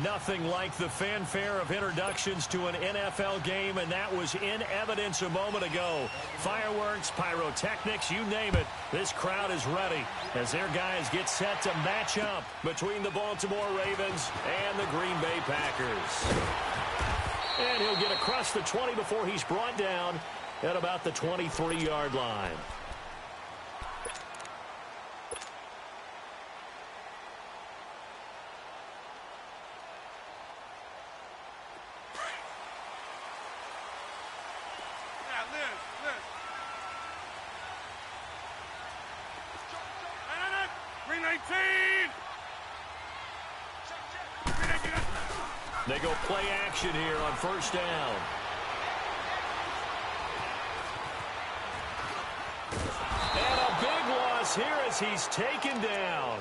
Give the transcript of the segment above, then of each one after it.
Nothing like the fanfare of introductions to an NFL game, and that was in evidence a moment ago. Fireworks, pyrotechnics, you name it. This crowd is ready as their guys get set to match up between the Baltimore Ravens and the Green Bay Packers. And he'll get across the 20 before he's brought down at about the 23-yard line. They go play action here on first down. And a big loss here as he's taken down.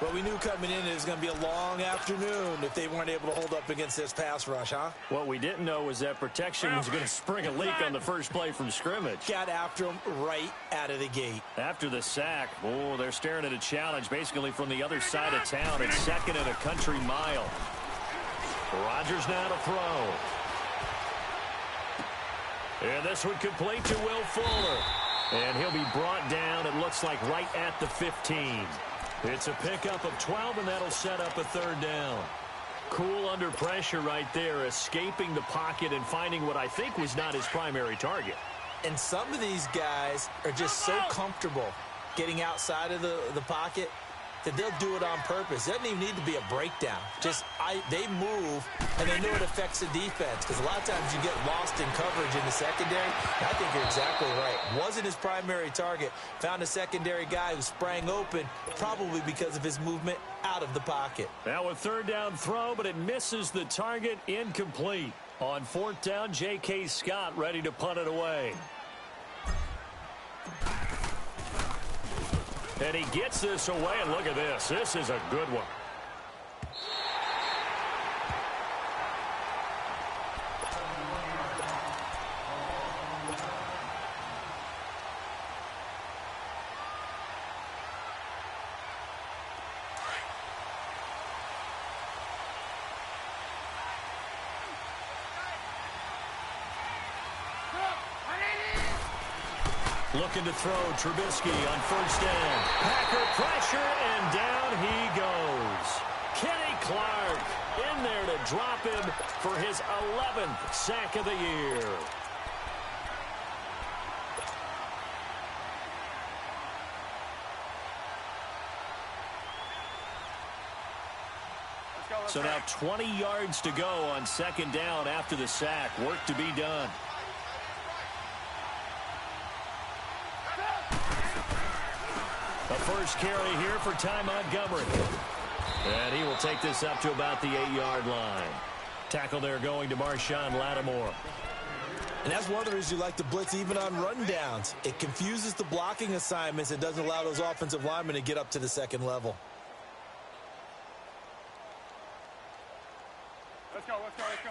Well, we knew coming in it was going to be a long afternoon if they weren't able to hold up against this pass rush, huh? What we didn't know was that protection was going to spring a leak on the first play from scrimmage. Got after him right out of the gate. After the sack, oh, they're staring at a challenge basically from the other side of town. It's second and a country mile. Rodgers now to throw. And this one complete to Will Fuller. And he'll be brought down, it looks like, right at the 15. It's a pickup of 12, and that'll set up a third down. Cool under pressure right there, escaping the pocket and finding what I think was not his primary target. And some of these guys are just so comfortable getting outside of the pocket that they'll do it on purpose. It doesn't even need to be a breakdown. Just they move, and they know it affects the defense. Because a lot of times you get lost in coverage in the secondary. And I think you're exactly right. Wasn't his primary target. Found a secondary guy who sprang open, probably because of his movement out of the pocket. Now a third down throw, but it misses the target. Incomplete. On fourth down, J.K. Scott ready to punt it away. And he gets this away, and look at this. This is a good one. Looking to throw, Trubisky on first down. Packer pressure, and down he goes. Kenny Clark in there to drop him for his 11th sack of the year. So now 20 yards to go on second down after the sack. Work to be done. The first carry here for Ty Montgomery. And he will take this up to about the 8-yard line. Tackle there going to Marshawn Lattimore. And that's one of the reasons you like to blitz even on rundowns. It confuses the blocking assignments. It doesn't allow those offensive linemen to get up to the second level. Let's go, let's go, let's go.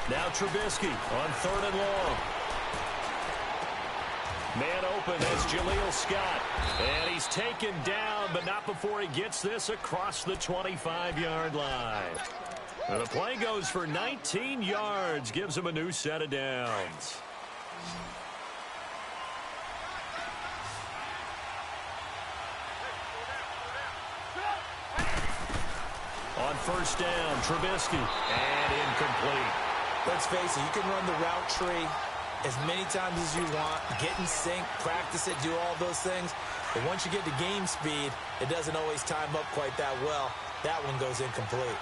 Now Trubisky on third and long. Man open as Jaleel Scott. And he's taken down, but not before he gets this across the 25-yard line. And the play goes for 19 yards, gives him a new set of downs. On first down, Trubisky, and incomplete. Let's face it, you can run the route tree as many times as you want, get in sync, practice it, do all those things. But once you get to game speed, it doesn't always time up quite that well. That one goes incomplete.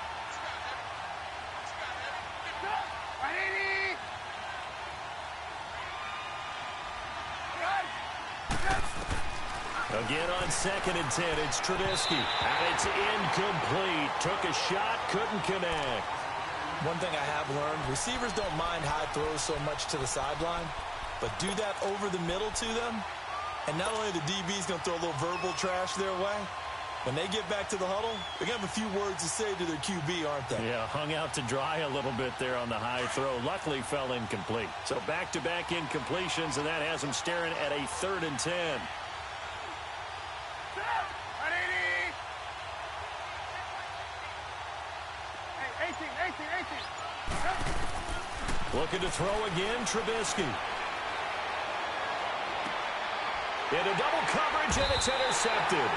Again on second and 10, it's Trubisky. And it's incomplete. Took a shot, couldn't connect. One thing I have learned, receivers don't mind high throws so much to the sideline, but do that over the middle to them, and not only the DB's going to throw a little verbal trash their way, When they get back to the huddle, they're going to have a few words to say to their QB, aren't they? Yeah, hung out to dry a little bit there on the high throw. Luckily fell incomplete. So back-to-back incompletions, and that has them staring at a 3rd and 10. Looking to throw again, Trubisky. Into double coverage, and it's intercepted.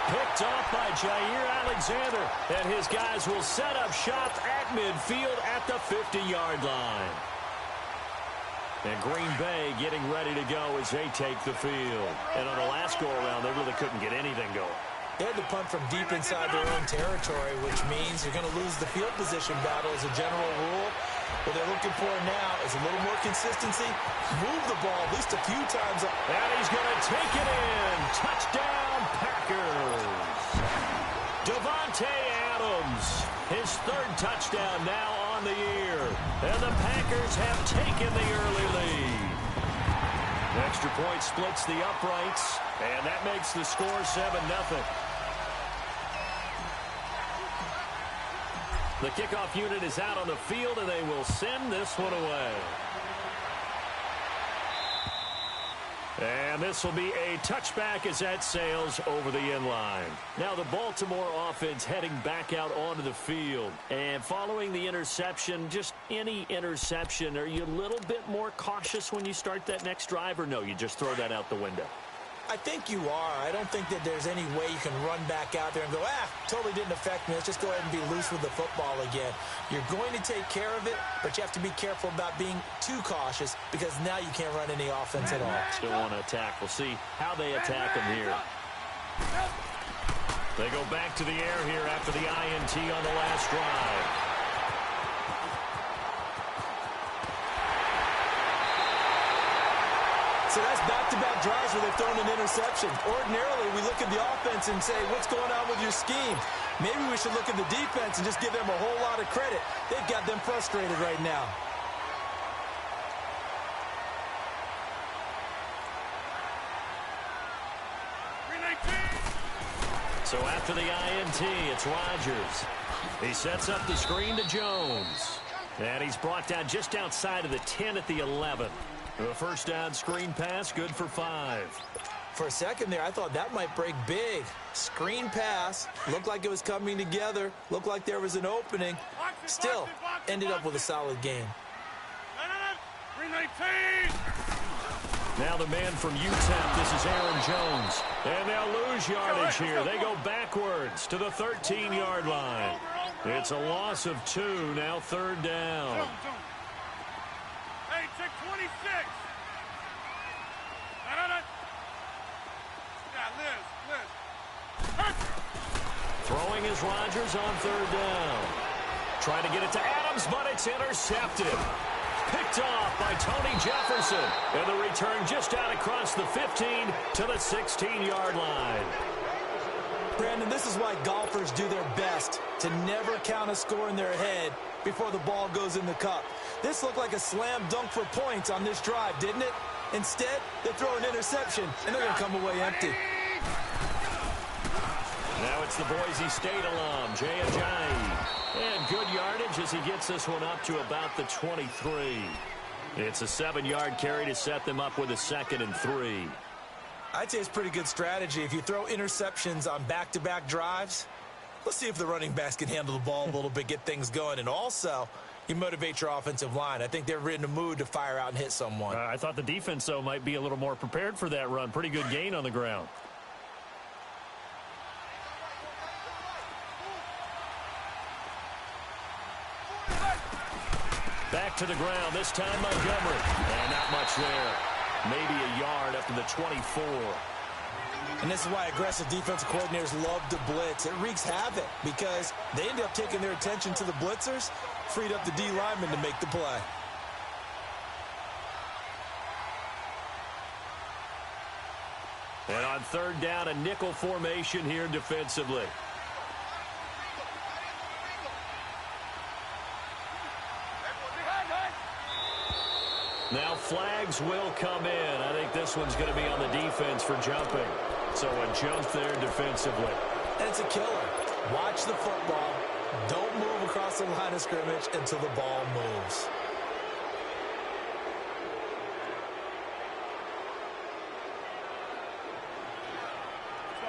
Picked off by Jair Alexander, and his guys will set up shop at midfield at the 50-yard line. And Green Bay getting ready to go as they take the field. And on the last go-around, they really couldn't get anything going. They had to punt from deep inside their own territory, which means you're going to lose the field position battle as a general rule. What they're looking for now is a little more consistency. Move the ball at least a few times. And he's going to take it in. Touchdown, Packers. Davante Adams, his 3rd touchdown now on the year. And the Packers have taken the early lead. Extra point splits the uprights, and that makes the score 7-0. The kickoff unit is out on the field, and they will send this one away. And this will be a touchback as that sails over the end line. Now the Baltimore offense heading back out onto the field. And following the interception, just any interception, are you a little bit more cautious when you start that next drive, or no, you just throw that out the window? I think you are. I don't think that there's any way you can run back out there and go, totally didn't affect me. Let's just go ahead and be loose with the football again. You're going to take care of it, but you have to be careful about being too cautious because now you can't run any offense at all. Still want to attack. We'll see how they attack them here. They go back to the air here after the INT on the last drive. So that's back-to-back drives where they've thrown an interception. Ordinarily, we look at the offense and say, what's going on with your scheme? Maybe we should look at the defense and just give them a whole lot of credit. They've got them frustrated right now. So after the INT, it's Rodgers. He sets up the screen to Jones. And he's brought down just outside of the 10 at the 11. A first down screen pass, good for 5. For a second there, I thought that might break big. Screen pass, looked like it was coming together, looked like there was an opening. Still, ended up with a solid game. Now the man from UTEP, this is Aaron Jones. And they'll lose yardage here. They go backwards to the 13-yard line. It's a loss of 2, now 3rd down. Hey, check 26. Yeah, Liz. Throwing is Rodgers on 3rd down. Trying to get it to Adams, but it's intercepted. Picked off by Tony Jefferson. And the return just out across the 15 to the 16-yard line. Brandon, this is why golfers do their best to never count a score in their head before the ball goes in the cup. This looked like a slam dunk for points on this drive, didn't it? Instead, they throw an interception, and they're going to come away empty. Now it's the Boise State alum, Jay Ajayi. And good yardage as he gets this one up to about the 23. It's a 7-yard carry to set them up with a 2nd and 3. I'd say it's pretty good strategy. If you throw interceptions on back-to-back drives, let's see if the running backs can handle the ball a little bit, get things going. And also, you motivate your offensive line. I think they're in the mood to fire out and hit someone. I thought the defense, though, might be a little more prepared for that run. Pretty good gain on the ground. Back to the ground, this time Montgomery. And not much there. Maybe a yard up to the 24. And this is why aggressive defensive coordinators love to blitz. It wreaks havoc because they end up taking their attention to the blitzers, freed up the D lineman to make the play. And on 3rd down, a nickel formation here defensively. Now flags will come in. I think this one's going to be on the defense for jumping. So a jump there defensively. And it's a killer. Watch the football. Don't move across the line of scrimmage until the ball moves.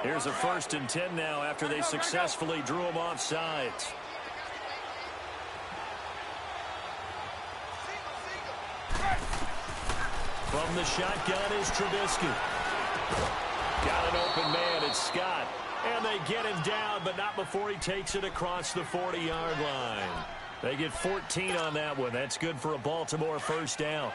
Here's a 1st and 10 now after they successfully drew him off sides. From the shotgun is Trubisky. Got an open man, it's Scott. And they get him down, but not before he takes it across the 40-yard line. They get 14 on that one. That's good for a Baltimore 1st down.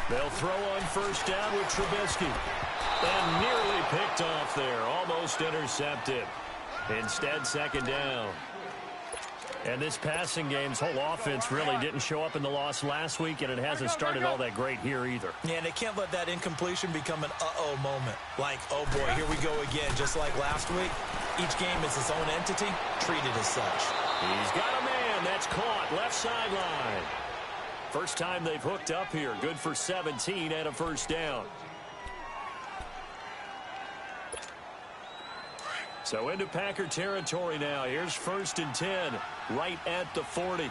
They'll throw on 1st down with Trubisky. And nearly picked off there. Almost intercepted. Instead, 2nd down. And this passing game's whole offense really didn't show up in the loss last week, and it hasn't started all that great here either. Yeah, and they can't let that incompletion become an uh-oh moment. Like, oh boy, here we go again. Just like last week, each game is its own entity, treated as such. He's got a man. That's caught. Left sideline. First time they've hooked up here. Good for 17 and a 1st down. So into Packer territory now. Here's 1st and 10, right at the 40.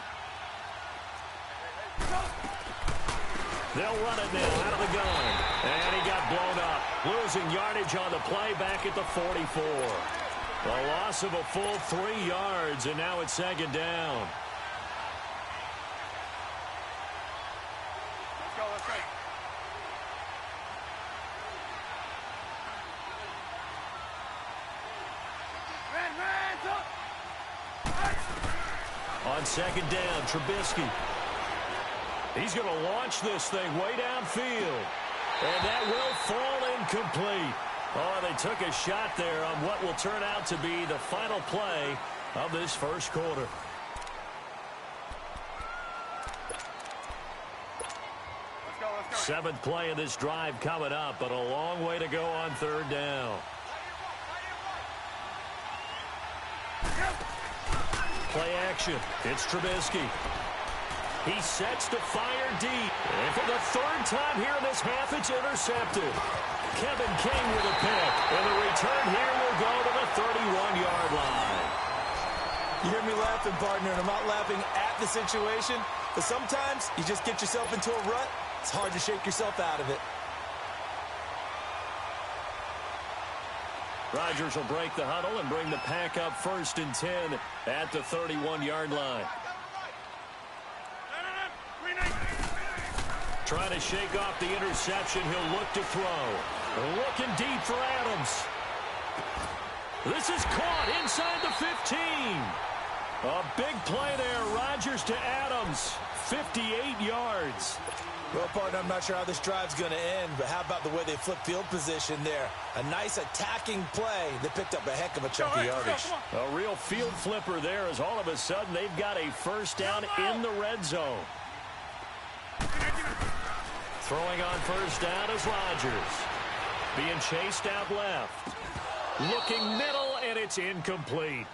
They'll run it now out of the gun. And he got blown up. Losing yardage on the play back at the 44. A loss of a full 3 yards, and now it's 2nd down. On 2nd down, Trubisky. He's going to launch this thing way downfield. And that will fall incomplete. Oh, they took a shot there on what will turn out to be the final play of this 1st quarter. Let's go. 7th play of this drive coming up, but a long way to go on 3rd down. Play action. It's Trubisky. He sets to fire deep. And for the 3rd time here in this half, it's intercepted. Kevin King with a pick. And the return here will go to the 31-yard line. You hear me laughing, partner, and I'm not laughing at the situation. But sometimes you just get yourself into a rut. It's hard to shake yourself out of it. Rodgers will break the huddle and bring the Pack up 1st and 10 at the 31-yard line. Trying to shake off the interception. He'll look to throw. Looking deep for Adams. This is caught inside the 15. A big play there. Rodgers to Adams. 58 yards. Well, partner, I'm not sure how this drive's going to end, but how about the way they flip field position there? A nice attacking play that picked up a heck of a chunk of yardage. A real field flipper there as all of a sudden they've got a 1st down in the red zone. Throwing on 1st down is Rodgers. Being chased out left. Looking middle, and it's incomplete.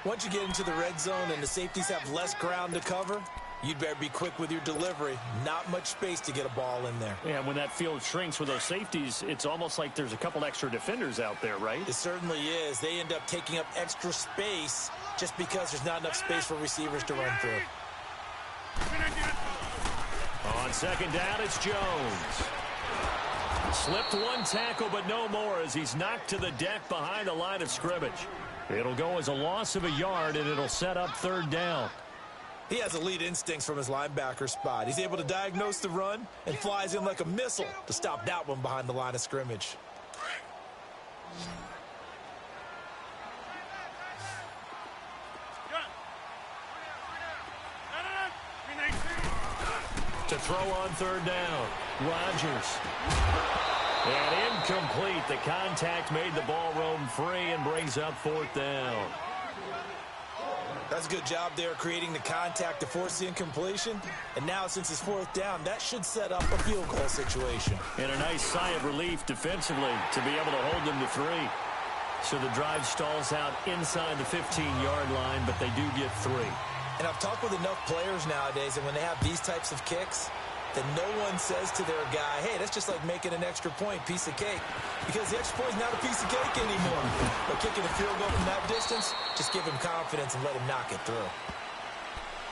Once you get into the red zone and the safeties have less ground to cover, you'd better be quick with your delivery. Not much space to get a ball in there. Yeah, when that field shrinks with those safeties, it's almost like there's a couple extra defenders out there, right? It certainly is. They end up taking up extra space just because there's not enough space for receivers to run through. On 2nd down, it's Jones. Slipped one tackle, but no more as he's knocked to the deck behind the line of scrimmage. It'll go as a loss of a yard, and it'll set up 3rd down. He has elite instincts from his linebacker spot. He's able to diagnose the run and flies in like a missile to stop that one behind the line of scrimmage. To throw on 3rd down, Rodgers. And incomplete. The contact made the ball roam free and brings up 4th down. That's a good job there creating the contact to force the incompletion. And now since it's 4th down, that should set up a field goal situation. And a nice sigh of relief defensively to be able to hold them to 3. So the drive stalls out inside the 15-yard line, but they do get 3. And I've talked with enough players nowadays, and when they have these types of kicks, that no one says to their guy, hey, that's just like making an extra point, piece of cake. Because the extra point is not a piece of cake anymore. But kicking a field goal from that distance, just give him confidence and let him knock it through.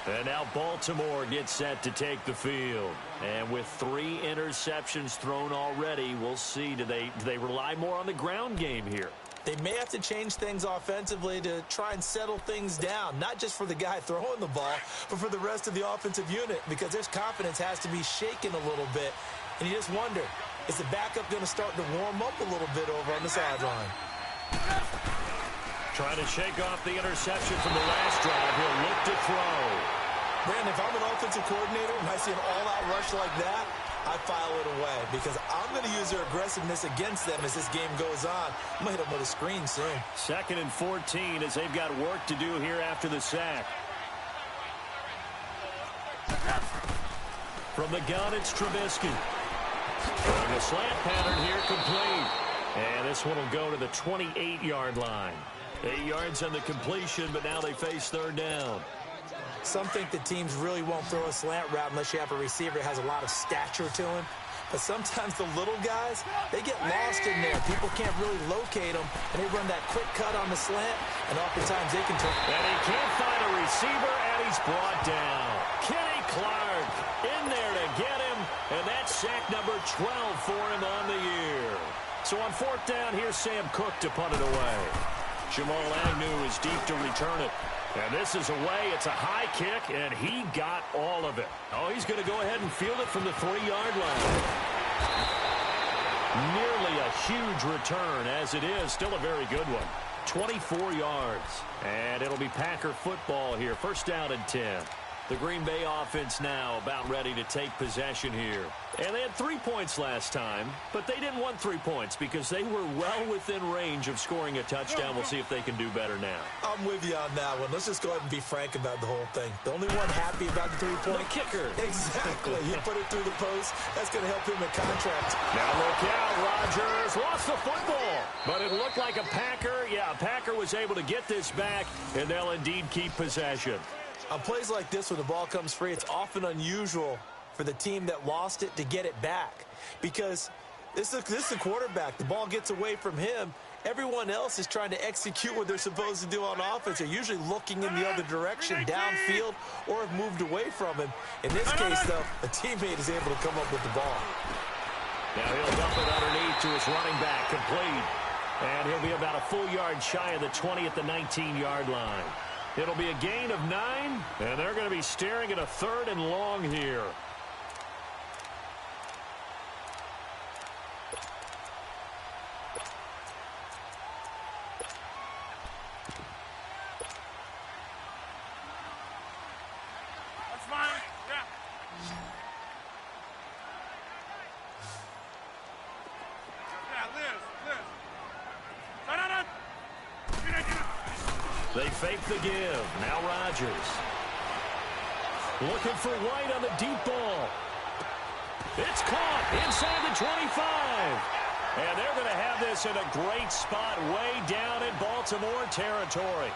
And now Baltimore gets set to take the field. And with 3 interceptions thrown already, we'll see, do they rely more on the ground game here? They may have to change things offensively to try and settle things down, not just for the guy throwing the ball, but for the rest of the offensive unit, because their confidence has to be shaken a little bit. And you just wonder, is the backup going to start to warm up a little bit over on the sideline? Trying to shake off the interception from the last drive. He'll look to throw. Brandon, if I'm an offensive coordinator and I see an all-out rush like that, I file it away because I'm going to use their aggressiveness against them as this game goes on. I'm going to hit them with a screen soon. 2nd and 14 as they've got work to do here after the sack. From the gun, it's Trubisky. And the slant pattern here complete. And this one will go to the 28-yard line. 8 yards on the completion, but now they face 3rd down. Some think the teams really won't throw a slant route unless you have a receiver who has a lot of stature to him. But sometimes the little guys, they get lost in there. People can't really locate them, and they run that quick cut on the slant, and oftentimes they can turn. And he can't find a receiver, and he's brought down. Kenny Clark in there to get him, and that's sack number 12 for him on the year. So on 4th down, here's Sam Cook to punt it away. Jamal Agnew is deep to return it. And this is away. It's a high kick, and he got all of it. Oh, he's going to go ahead and field it from the 3-yard line. Nearly a huge return, as it is. Still a very good one. 24 yards. And it'll be Packer football here. 1st down and 10. The Green Bay offense now about ready to take possession here. And they had 3 points last time, but they didn't want 3 points because they were well within range of scoring a touchdown. We'll see if they can do better now. I'm with you on that one. Let's just go ahead and be frank about the whole thing. The only one happy about the 3-point. The kicker. Exactly. He put it through the post. That's going to help him in contract. Now look out, Rodgers lost the football. But it looked like a Packer. Yeah, a Packer was able to get this back, and they'll indeed keep possession. On plays like this, when the ball comes free, it's often unusual for the team that lost it to get it back. Because this is the quarterback. The ball gets away from him. Everyone else is trying to execute what they're supposed to do on offense. They're usually looking in the other direction, downfield, or have moved away from him. In this case, though, a teammate is able to come up with the ball. Now he'll dump it underneath to his running back, complete. And he'll be about a full yard shy of the 20 at the 19-yard line. It'll be a gain of 9, and they're going to be staring at a 3rd and long here. That's fine. Yeah. Yeah, Liz. No. They fake the give. Now Rodgers. Looking for White on the deep ball. It's caught inside the 25. And they're going to have this in a great spot way down in Baltimore territory.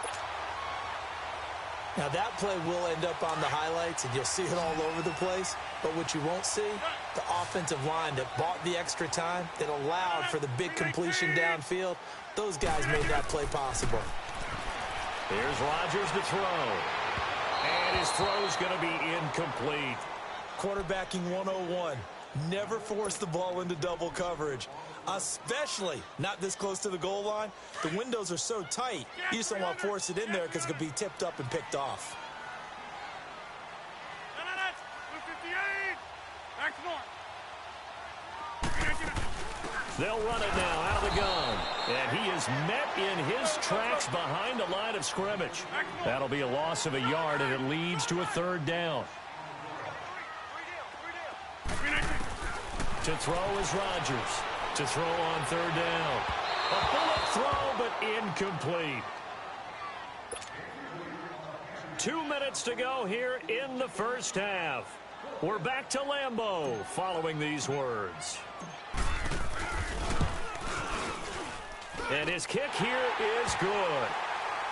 Now, that play will end up on the highlights, and you'll see it all over the place. But what you won't see, the offensive line that bought the extra time, that allowed for the big completion downfield, those guys made that play possible. Here's Rodgers to throw. And his throw's going to be incomplete. Quarterbacking 101. Never force the ball into double coverage, especially not this close to the goal line. The windows are so tight, you just don't want to force it in there because it could be tipped up and picked off. They'll run it now out of the gun. And he is met in his tracks behind the line of scrimmage. That'll be a loss of a yard, and it leads to a 3rd down. To throw is Rodgers. To throw on 3rd down. A bullet throw, but incomplete. 2 minutes to go here in the first half. We're back to Lambeau following these words. And his kick here is good.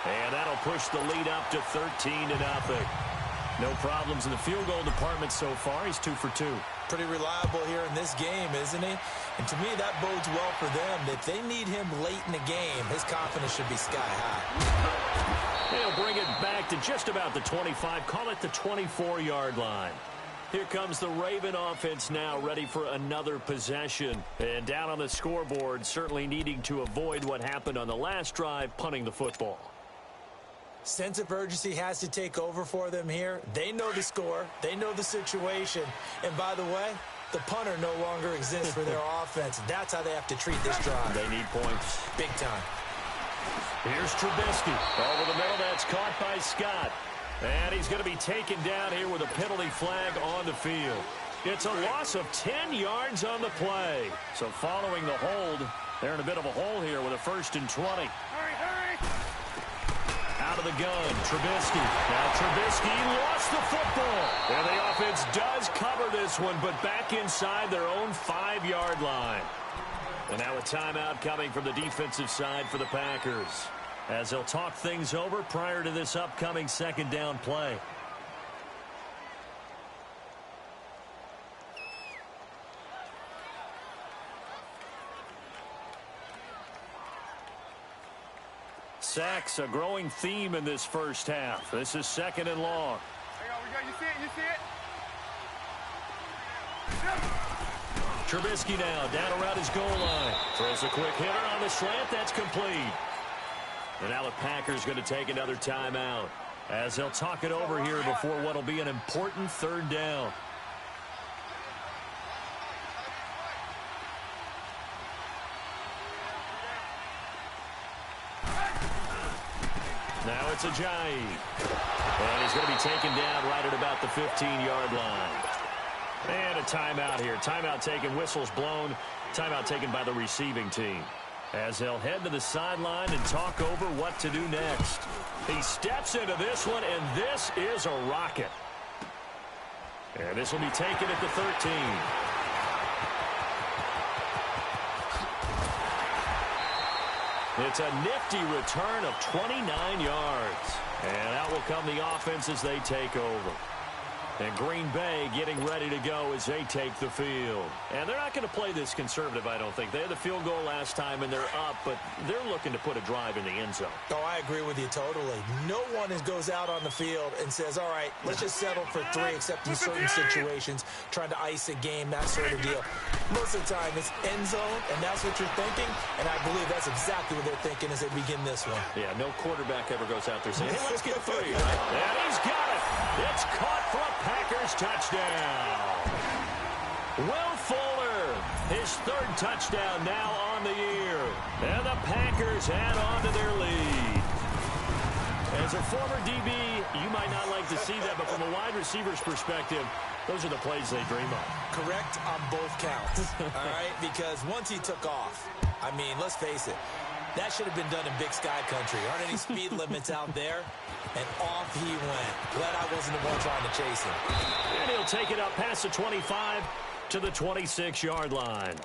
And that'll push the lead up to 13-0. No problems in the field goal department so far. He's 2 for 2. pretty reliable here in this game, isn't he? And to me, that bodes well for them. If they need him late in the game, his confidence should be sky high. They'll bring it back to just about the 25. Call it the 24-yard line. Here comes the Raven offense now, ready for another possession. And down on the scoreboard, certainly needing to avoid what happened on the last drive, punting the football. Sense of urgency has to take over for them here. They know the score. They know the situation. And by the way, the punter no longer exists for their offense. That's how they have to treat this drive. They need points. Big time. Here's Trubisky. Over the middle, that's caught by Scott. And he's going to be taken down here with a penalty flag on the field. It's a loss of 10 yards on the play. So following the hold, they're in a bit of a hole here with a 1st and 20. Hurry, hurry! Out of the gun, Trubisky. Now Trubisky lost the football. And the offense does cover this one, but back inside their own 5-yard line. And now a timeout coming from the defensive side for the Packers, as they'll talk things over prior to this upcoming 2nd down play. Sacks, a growing theme in this first half. This is 2nd and long. Hang on, we got, you see it, you see it? Trubisky now down around his goal line. Throws a quick hitter on the slant. That's complete. And now the Packers going to take another timeout, as they'll talk it over here before what will be an important 3rd down. Now it's Ajayi. And he's going to be taken down right at about the 15-yard line. And a timeout here. Timeout taken, whistles blown. Timeout taken by the receiving team, as they'll head to the sideline and talk over what to do next. He steps into this one, and this is a rocket. And this will be taken at the 13. It's a nifty return of 29 yards. And out will come the offense as they take over. And Green Bay getting ready to go as they take the field. And they're not going to play this conservative, I don't think. They had the field goal last time, and they're up, but they're looking to put a drive in the end zone. Oh, I agree with you totally. No one goes out on the field and says, all right, let's just settle for 3, except in certain situations, trying to ice a game, that sort of deal. Most of the time, it's end zone, and that's what you're thinking, and I believe that's exactly what they're thinking as they begin this one. Yeah, no quarterback ever goes out there saying, hey, let's get 3, right? And he's got it. It's caught for a Packers touchdown. Will Fuller, his 3rd touchdown now on the year. And the Packers add on to their lead. As a former DB, you might not like to see that, but from a wide receiver's perspective, those are the plays they dream of. Correct on both counts, all right? Because once he took off, I mean, let's face it, that should have been done in Big Sky Country. Aren't any speed limits out there? And off he went. Glad I wasn't the one trying to chase him. And he'll take it up past the 25 to the 26-yard line.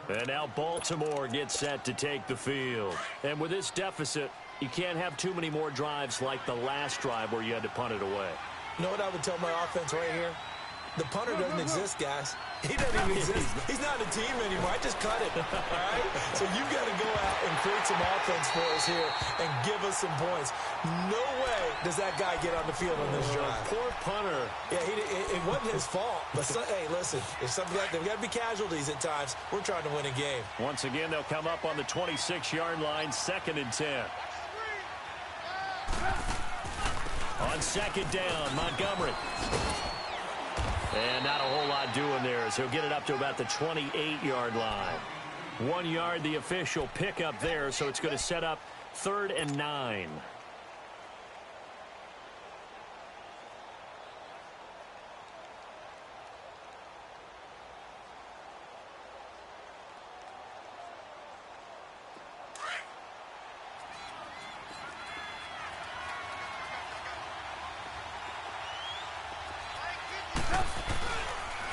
And now Baltimore gets set to take the field. And with this deficit, you can't have too many more drives like the last drive where you had to punt it away. You know what I would tell my offense right here? The punter doesn't exist, guys. He doesn't even exist. He's not a team anymore. I just cut it, all right? So you've got to go out and create some offense for us here and give us some points. No way does that guy get on the field on this drive. Poor punter. Yeah, it wasn't his fault. But, hey, listen, if something like there's got to be casualties at times. We're trying to win a game. Once again, they'll come up on the 26-yard line, 2nd and 10. On 2nd down, Montgomery. And not a whole lot doing there, as he'll get it up to about the 28-yard line. 1 yard, the official pickup there, so it's going to set up 3rd and 9.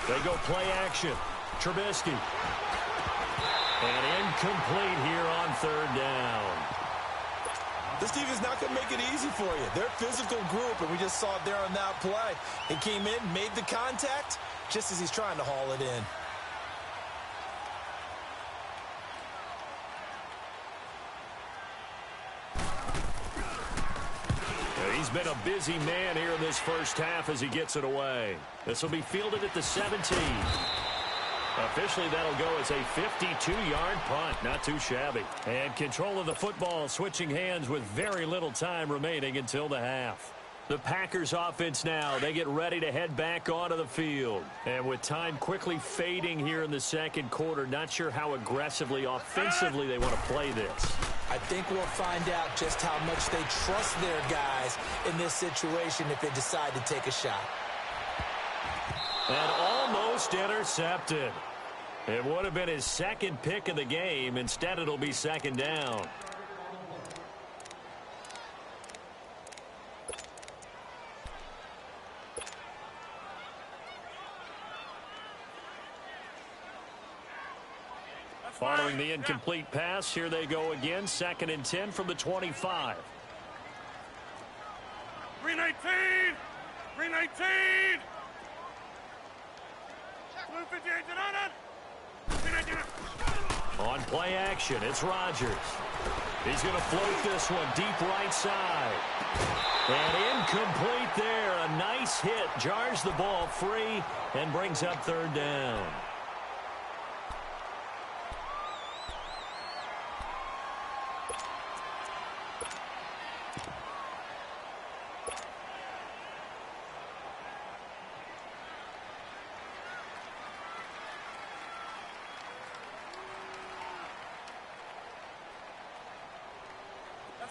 They go play action. Trubisky. And incomplete here on 3rd down. This defense not going to make it easy for you. They're a physical group, and we just saw it there on that play. He came in, made the contact, just as he's trying to haul it in. He's been a busy man here in this first half as he gets it away. This will be fielded at the 17. Officially, that'll go as a 52-yard punt. Not too shabby. And control of the football switching hands with very little time remaining until the half. The Packers offense now, they get ready to head back onto the field. And with time quickly fading here in the second quarter, not sure how aggressively, offensively they want to play this. I think we'll find out just how much they trust their guys in this situation if they decide to take a shot. And almost intercepted. It would have been his second pick of the game. Instead, it'll be second down. Following the incomplete pass, here they go again. 2nd and 10 from the 25. 319! 319! Blue 58 on play action, it's Rodgers. He's going to float this one deep right side. And incomplete there. A nice hit. Jars the ball free and brings up 3rd down.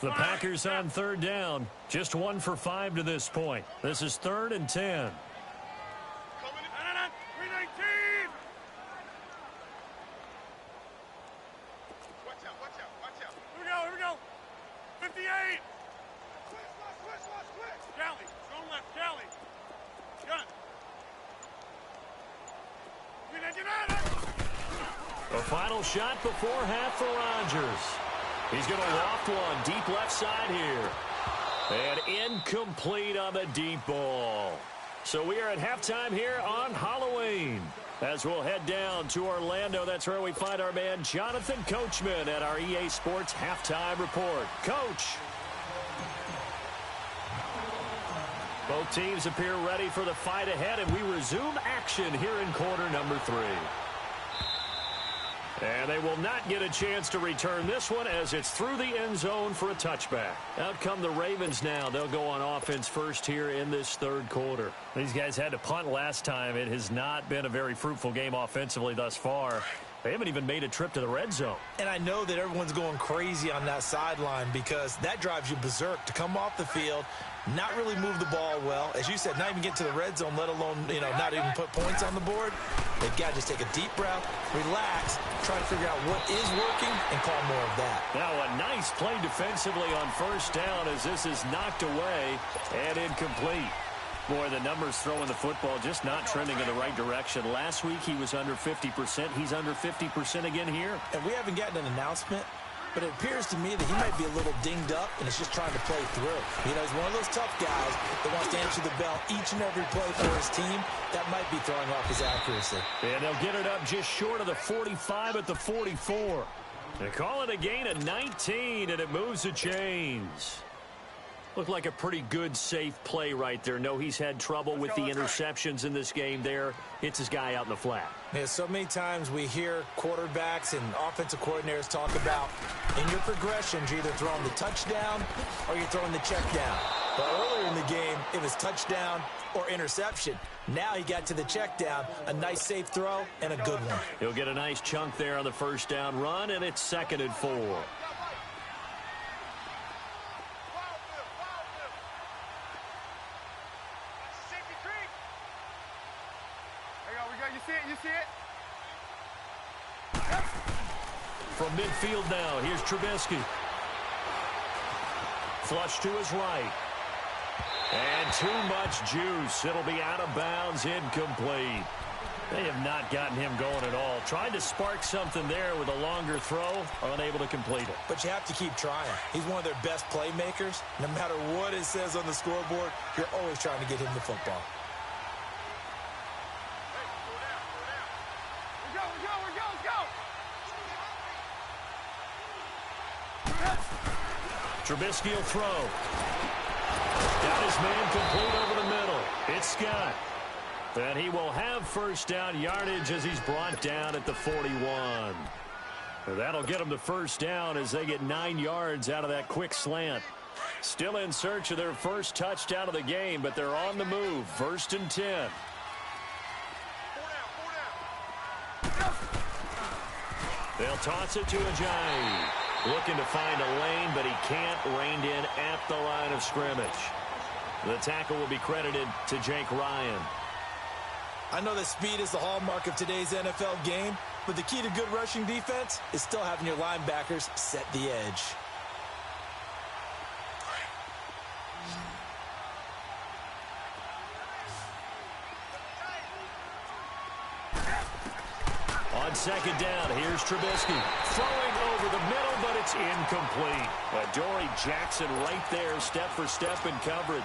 The Packers on 3rd down. Just 1 for 5 to this point. This is 3rd and 10. 319! Watch out, watch out, watch out. Here we go. 58! Switch. Cali, go left, Cali. Gun. 319! A final shot before half for Rodgers. He's going to loft one deep left side here. And incomplete on the deep ball. So we are at halftime here on Halloween. As we'll head down to Orlando, that's where we find our man Jonathan Coachman at our EA Sports Halftime Report. Coach. Both teams appear ready for the fight ahead, and we resume action here in quarter number 3. And they will not get a chance to return this one as it's through the end zone for a touchback. Out come the Ravens now. They'll go on offense first here in this 3rd quarter. These guys had to punt last time. It has not been a very fruitful game offensively thus far. They haven't even made a trip to the red zone. And I know that everyone's going crazy on that sideline because that drives you berserk to come off the field, not really move the ball well. As you said, not even get to the red zone, let alone, not even put points on the board. They've got to just take a deep breath, relax, try to figure out what is working, and call more of that. Now a nice play defensively on 1st down as this is knocked away and incomplete. Boy, the numbers throwing the football just not trending in the right direction. Last week he was under 50%. He's under 50% again here. And we haven't gotten an announcement, but it appears to me that he might be a little dinged up and is just trying to play through. He's one of those tough guys that wants to answer the bell each and every play for his team. That might be throwing off his accuracy. And they'll get it up just short of the 45 at the 44. They call it a gain of 19, and it moves the chains. Looked like a pretty good, safe play right there. No, he's had trouble with the interceptions in this game there. Hits his guy out in the flat. Yeah, so many times we hear quarterbacks and offensive coordinators talk about in your progressions, you're either throwing the touchdown or you're throwing the check down. But earlier in the game, it was touchdown or interception. Now he got to the check down, a nice safe throw, and a good one. He'll get a nice chunk there on the 1st down run, and it's 2nd and 4. You see it? From midfield now, here's Trubisky. Flush to his right. And too much juice. It'll be out of bounds, incomplete. They have not gotten him going at all. Tried to spark something there with a longer throw, unable to complete it. But you have to keep trying. He's one of their best playmakers. No matter what it says on the scoreboard, you're always trying to get him the football. Trubisky will throw. Got his man complete over the middle. It's Scott. And he will have first down yardage as he's brought down at the 41. That'll get them the first down as they get 9 yards out of that quick slant. Still in search of their first touchdown of the game, but they're on the move. 1st and 10. They'll toss it to Ajayi. Looking to find a lane, but he can't. Reined in at the line of scrimmage. The tackle will be credited to Jake Ryan. I know that speed is the hallmark of today's NFL game, but the key to good rushing defense is still having your linebackers set the edge. On 2nd down, here's Trubisky. Throwing over the middle, but it's incomplete. Adoree Jackson right there, step for step in coverage.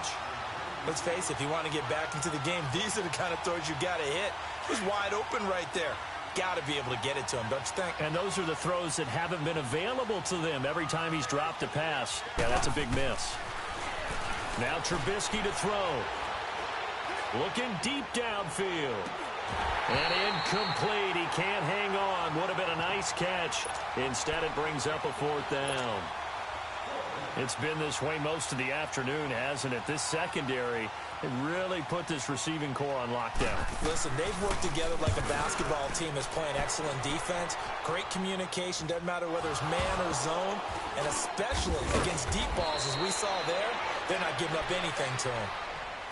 Let's face it, if you want to get back into the game, these are the kind of throws you got to hit. He's wide open right there. Got to be able to get it to him, don't you think? And those are the throws that haven't been available to them every time he's dropped a pass. Yeah, that's a big miss. Now Trubisky to throw. Looking deep downfield. And incomplete. He can't hang on. Would have been a nice catch. Instead, it brings up a 4th down. It's been this way most of the afternoon, hasn't it? This secondary really put this receiving core on lockdown. Listen, they've worked together like a basketball team that's playing excellent defense. Great communication. Doesn't matter whether it's man or zone. And especially against deep balls, as we saw there, they're not giving up anything to him.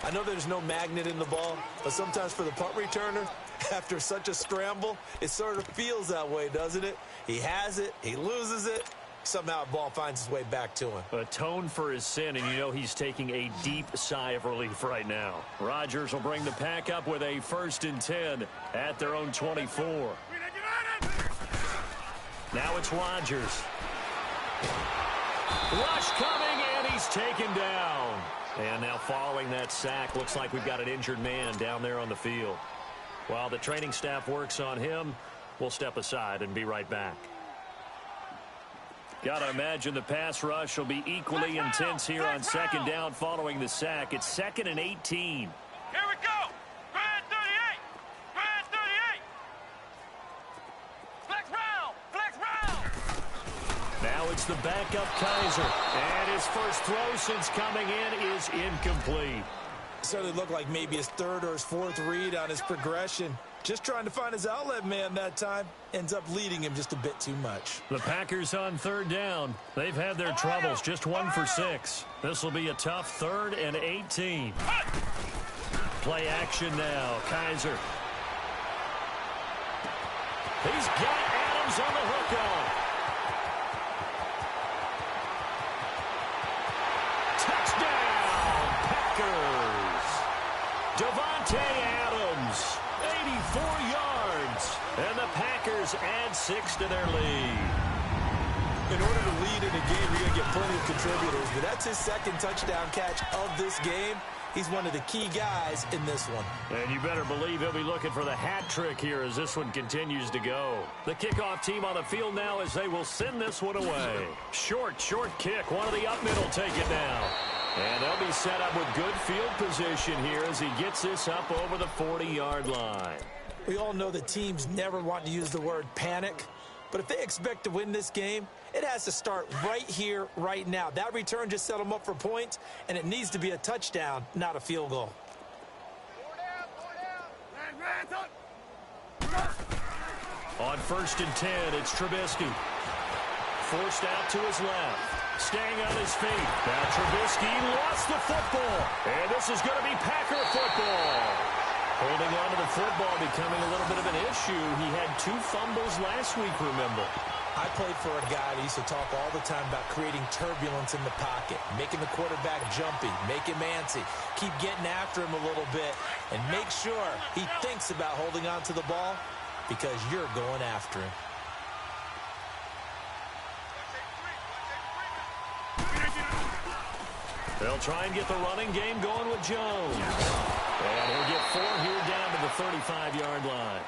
I know there's no magnet in the ball, but sometimes for the punt returner, after such a scramble, it sort of feels that way, doesn't it? He has it, he loses it, somehow the ball finds its way back to him. Atone for his sin, and you know he's taking a deep sigh of relief right now. Rodgers will bring the pack up with a 1st and 10 at their own 24. Now it's Rodgers. Rush coming, and he's taken down. And now following that sack, looks like we've got an injured man down there on the field. While the training staff works on him, we'll step aside and be right back. Got to imagine the pass rush will be equally intense here on 2nd down following the sack. It's 2nd and 18. Here we go. Grand 38. Grand 38. Flex round. Flex round. Now it's the backup Kaiser. And his first throw since coming in is incomplete. Certainly looked like maybe his 3rd or his 4th read on his progression. Just trying to find his outlet man that time. Ends up leading him just a bit too much. The Packers on 3rd down. They've had their troubles, just 1 for 6. This will be a tough 3rd and 18. Play action now. Kaiser. He's got Adams on the hook on. Touchdown, Packers. Davante Adams, 84 yards. And the Packers add 6 to their lead. In order to lead in a game, you're going to get plenty of contributors, but that's his 2nd touchdown catch of this game. He's one of the key guys in this one. And you better believe he'll be looking for the hat trick here as this one continues to go. The kickoff team on the field now as they will send this one away. Short kick. One of the up middle take it now. And they'll be set up with good field position here as he gets this up over the 40-yard line. We all know that teams never want to use the word panic, but if they expect to win this game, it has to start right here, right now. That return just set them up for points, and it needs to be a touchdown, not a field goal. On 1st and 10, it's Trubisky. Forced out to his left. Staying on his feet. Now Trubisky lost the football. And this is going to be Packer football. Holding on to the football becoming a little bit of an issue. He had 2 fumbles last week, remember. I played for a guy that used to talk all the time about creating turbulence in the pocket, making the quarterback jumpy, make him antsy, keep getting after him a little bit, and make sure he thinks about holding on to the ball because you're going after him. They'll try and get the running game going with Jones. And he'll get 4 here down to the 35-yard line.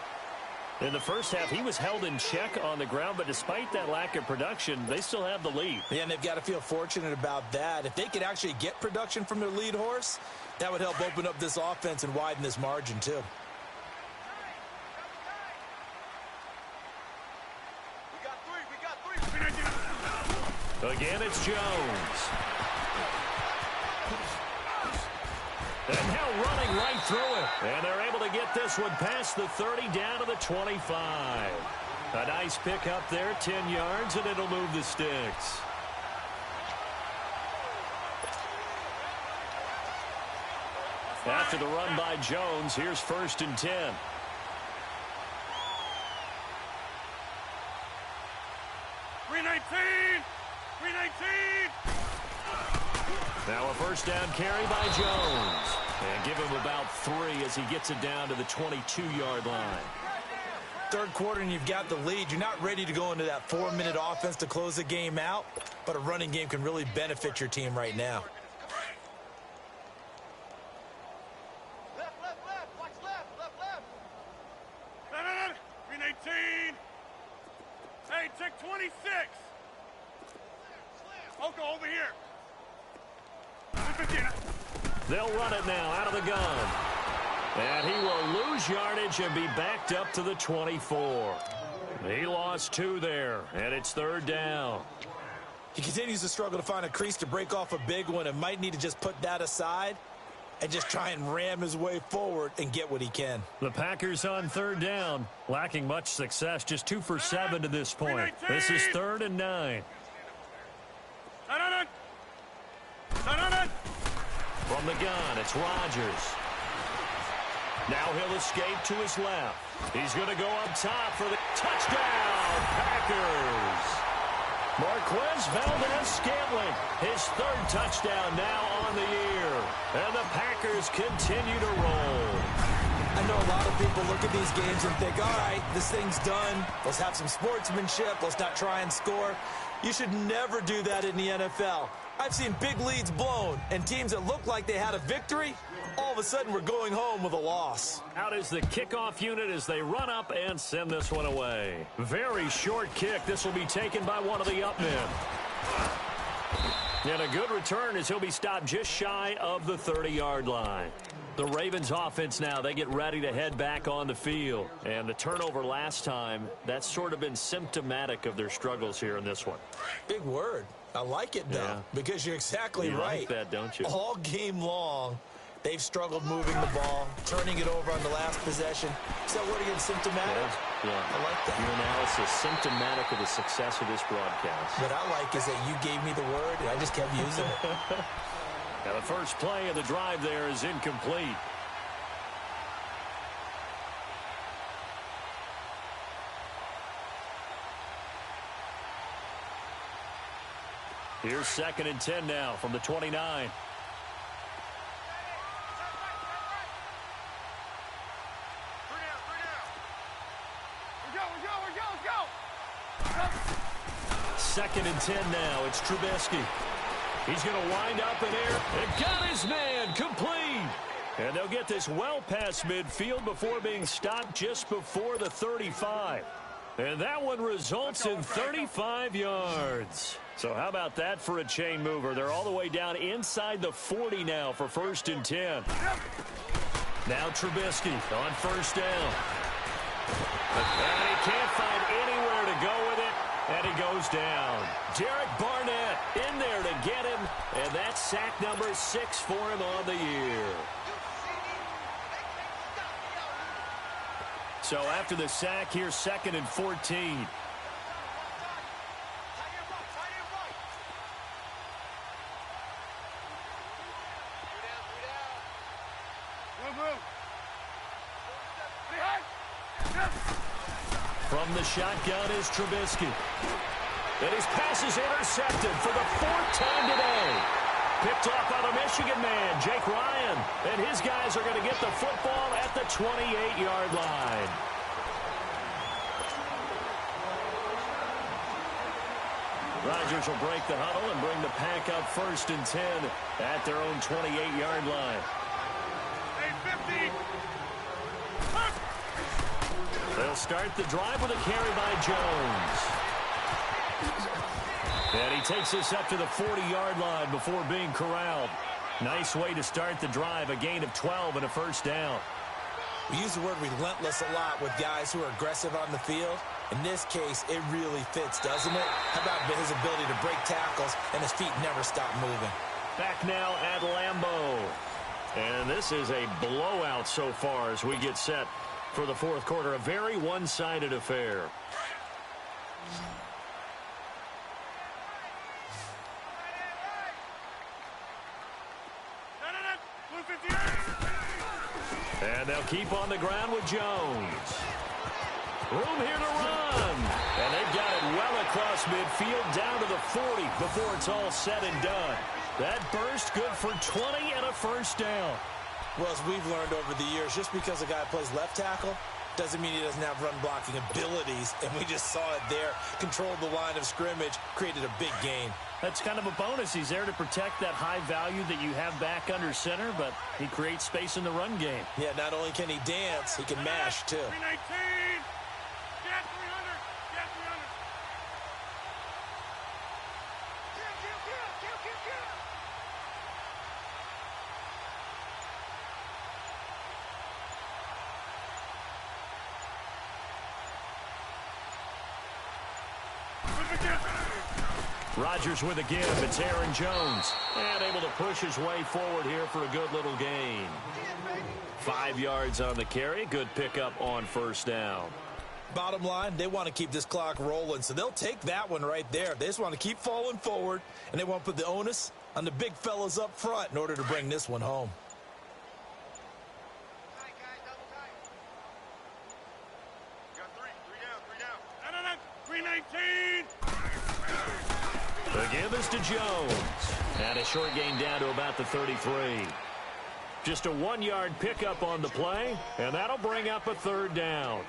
In the first half, he was held in check on the ground, but despite that lack of production, they still have the lead. Yeah, and they've got to feel fortunate about that. If they could actually get production from their lead horse, that would help open up this offense and widen this margin, too. Again, it's Jones. And now running right through it. And they're able to get this one past the 30 down to the 25. A nice pick up there, 10 yards, and it'll move the sticks. After the run by Jones, here's 1st and 10. 319! 319! Now a first down carry by Jones. And give him about 3 as he gets it down to the 22-yard line. Third quarter and you've got the lead. You're not ready to go into that 4-minute offense to close the game out, but a running game can really benefit your team right now. Left, left, left. Watch left, left, left. 319. Hey, check 26. Oko, over here. 15. They'll run it now out of the gun. And he will lose yardage and be backed up to the 24. He lost 2 there, and it's 3rd down. He continues to struggle to find a crease to break off a big one and might need to just put that aside and just try and ram his way forward and get what he can. The Packers on 3rd down, lacking much success, just 2 for 7 to this point. This is 3rd and 9. From the gun, it's Rodgers. Now he'll escape to his left. He's going to go up top for the touchdown, Packers. Marquez Valdez-Scantling, his 3rd touchdown now on the year. And the Packers continue to roll. I know a lot of people look at these games and think, all right, this thing's done. Let's have some sportsmanship. Let's not try and score. You should never do that in the NFL. I've seen big leads blown, and teams that look like they had a victory, all of a sudden we're going home with a loss. Out is the kickoff unit as they run up and send this one away. Very short kick. This will be taken by one of the up men. And a good return as he'll be stopped just shy of the 30-yard line. The Ravens offense now, they get ready to head back on the field. And the turnover last time, that's sort of been symptomatic of their struggles here in this one. Big word. I like it, though, because you're exactly right. You like that, don't you? All game long, they've struggled moving the ball, turning it over on the last possession. Is that word again, symptomatic? Yeah. I like that. Your analysis, symptomatic of the success of this broadcast. What I like is that you gave me the word, and I just kept using it. Now the first play of the drive there is incomplete. Here's 2nd and 10 now from the 29. 3 down, 3 down. Let's go. 2nd and 10 now. It's Trubisky. He's going to wind up in air and got his man complete. And they'll get this well past midfield before being stopped just before the 35. And that one results in 35 yards. So how about that for a chain mover? They're all the way down inside the 40 now for 1st and 10. Now Trubisky on 1st down. And he can't find anywhere to go with it. And he goes down. Derek Barnett in there to get him. And that's sack number 6 for him on the year. So after the sack, here's 2nd and 14. From the shotgun is Trubisky. And his pass is intercepted for the 4th time today. Picked off by the Michigan man, Jake Ryan. And his guys are going to get the football at the 28-yard line. Rodgers will break the huddle and bring the Pack up 1st and 10 at their own 28-yard line. Hey, 50. They'll start the drive with a carry by Jones. And he takes this up to the 40-yard line before being corralled. Nice way to start the drive, a gain of 12 and a first down. We use the word relentless a lot with guys who are aggressive on the field. In this case, it really fits, doesn't it? How about his ability to break tackles and his feet never stop moving? Back now at Lambeau. And this is a blowout so far as we get set for the fourth quarter. A very one-sided affair. And they'll keep on the ground with Jones. Room here to run. And they've got it well across midfield down to the 40 before it's all said and done. That burst good for 20 and a first down. Well, as we've learned over the years, just because a guy plays left tackle doesn't mean he doesn't have run-blocking abilities. And we just saw it there. Controlled the line of scrimmage, created a big gain. That's kind of a bonus. He's there to protect that high value that you have back under center, but he creates space in the run game. Yeah, not only can he dance, he can mash, too. 319. Get 300. Get 300. Rodgers with a give. It's Aaron Jones. And able to push his way forward here for a good little gain. 5 yards on the carry. Good pickup on first down. Bottom line, they want to keep this clock rolling, so they'll take that one right there. They just want to keep falling forward, and they want to put the onus on the big fellas up front in order to bring this one home. Got three down. No. 319. The give is to Jones. And a short gain down to about the 33. Just a 1-yard pickup on the play, and that'll bring up a third down.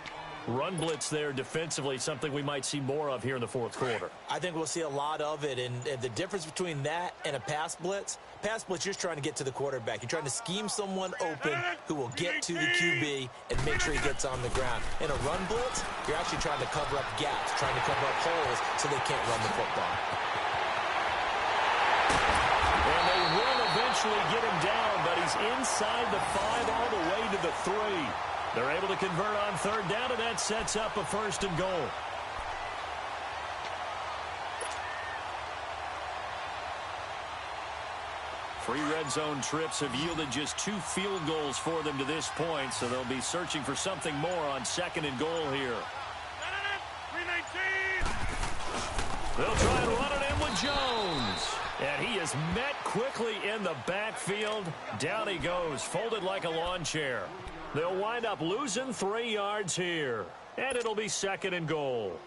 Run blitz there defensively, something we might see more of here in the fourth quarter. I think we'll see a lot of it, and the difference between that and a pass blitz, you're just trying to get to the quarterback. You're trying to scheme someone open who will get to the QB and make sure he gets on the ground. In a run blitz, you're actually trying to cover up gaps, trying to cover up holes so they can't run the football. And they will eventually get him down, but he's inside the 5 all the way to the 3. They're able to convert on third down, and that sets up a first and goal. Three red zone trips have yielded just 2 field goals for them to this point, so they'll be searching for something more on second and goal here. 319. They'll try and run it in with Jones. And he is met quickly in the backfield. Down he goes, folded like a lawn chair. They'll wind up losing 3 yards here. And it'll be second and goal.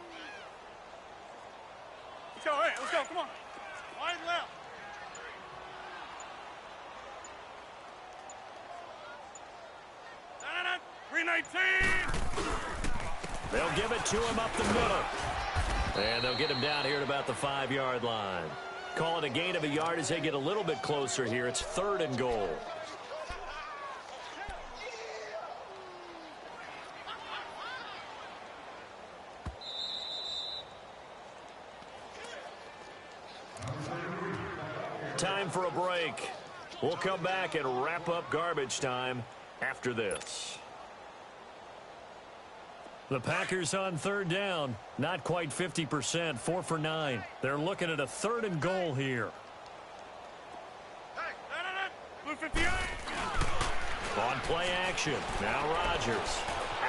Let's go, hey, let's go, come on. Wide left. No. 319. They'll give it to him up the middle. And they'll get him down here at about the 5-yard line. Call it a gain of a yard as they get a little bit closer here. It's third and goal. Time for a break. We'll come back and wrap up garbage time after this. The Packers on third down. Not quite 50%, 4 for 9. They're looking at a third and goal here. Hey, no. Blue 58. On play action. Now Rodgers.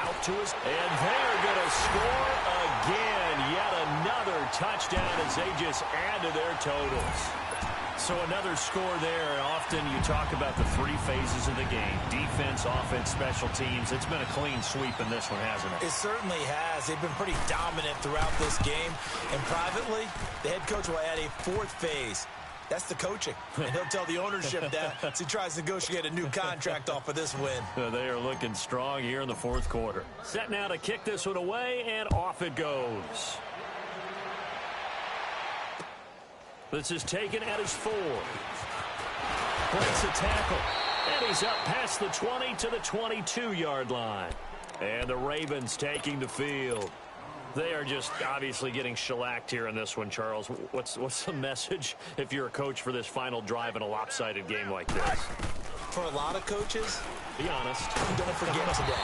Out to his. And they're going to score again. Yet another touchdown as they just add to their totals. So another score there. Often you talk about the 3 phases of the game. Defense, offense, special teams. It's been a clean sweep in this one, hasn't it? It certainly has. They've been pretty dominant throughout this game. And privately, the head coach will add a 4th phase. That's the coaching. And he'll tell the ownership that as he tries to negotiate a new contract off of this win. They are looking strong here in the fourth quarter. Set now to kick this one away, and off it goes. This is taken at his 4. Breaks a tackle. And he's up past the 20 to the 22-yard line. And the Ravens taking the field. They are just obviously getting shellacked here in this one, Charles. What's the message if you're a coach for this final drive in a lopsided game like this? For a lot of coaches, be honest. Don't forget today.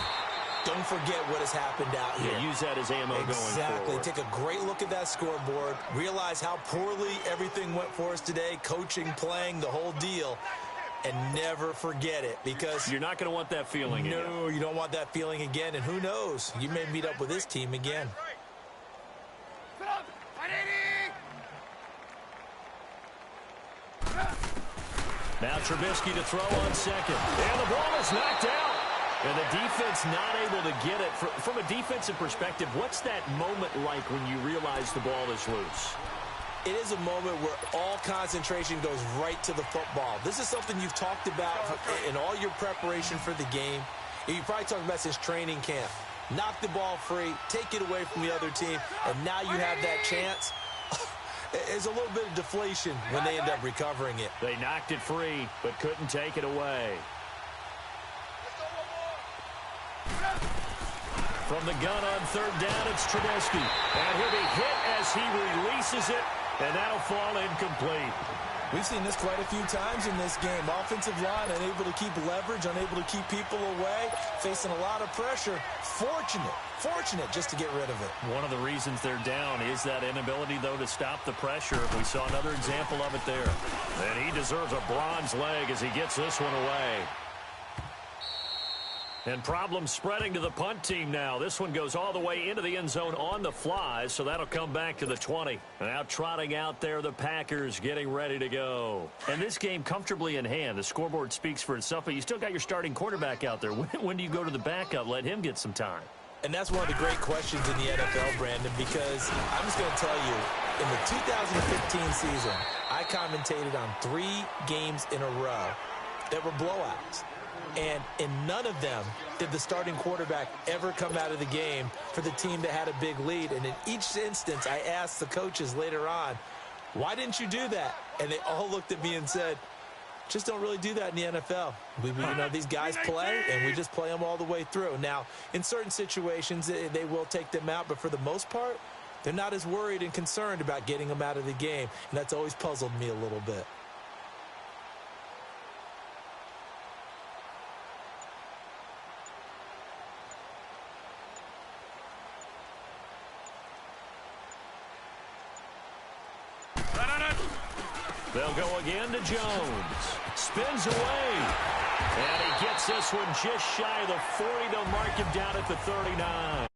Don't forget what has happened out here. Yeah, use that as ammo going forward. Take a great look at that scoreboard. Realize how poorly everything went for us today. Coaching, playing, the whole deal. And never forget it, because you're not going to want that feeling again. No, you don't want that feeling again. And who knows? You may meet up with this team again. Now Trubisky to throw on second. And the ball is knocked out. And the defense not able to get it. From a defensive perspective, what's that moment like when you realize the ball is loose? It is a moment where all concentration goes right to the football. This is something you've talked about in all your preparation for the game. You probably talked about since training camp. Knock the ball free, take it away from the other team, and now you have that chance. There's a little bit of deflation when they end up recovering it. They knocked it free, but couldn't take it away. From the gun on third down, it's Trubisky. And he'll be hit as he releases it, and that'll fall incomplete. We've seen this quite a few times in this game. Offensive line unable to keep leverage, unable to keep people away, facing a lot of pressure. Fortunate just to get rid of it. One of the reasons they're down is that inability, though, to stop the pressure. We saw another example of it there. And he deserves a bronze leg as he gets this one away. And problems spreading to the punt team now. This one goes all the way into the end zone on the fly, so that'll come back to the 20. Now trotting out there, the Packers getting ready to go. And this game comfortably in hand. The scoreboard speaks for itself, but you still got your starting quarterback out there. When do you go to the backup? Let him get some time. And that's one of the great questions in the NFL, Brandon, because I'm just going to tell you, in the 2015 season, I commentated on 3 games in a row that were blowouts. And in none of them did the starting quarterback ever come out of the game for the team that had a big lead. And in each instance, I asked the coaches later on, why didn't you do that? And they all looked at me and said, just don't really do that in the NFL. These guys play, and we just play them all the way through. Now, in certain situations, they will take them out, but for the most part, they're not as worried and concerned about getting them out of the game. And that's always puzzled me a little bit. They'll go again to Jones. Spins away. And he gets this one just shy of the 40 to mark him down at the 39.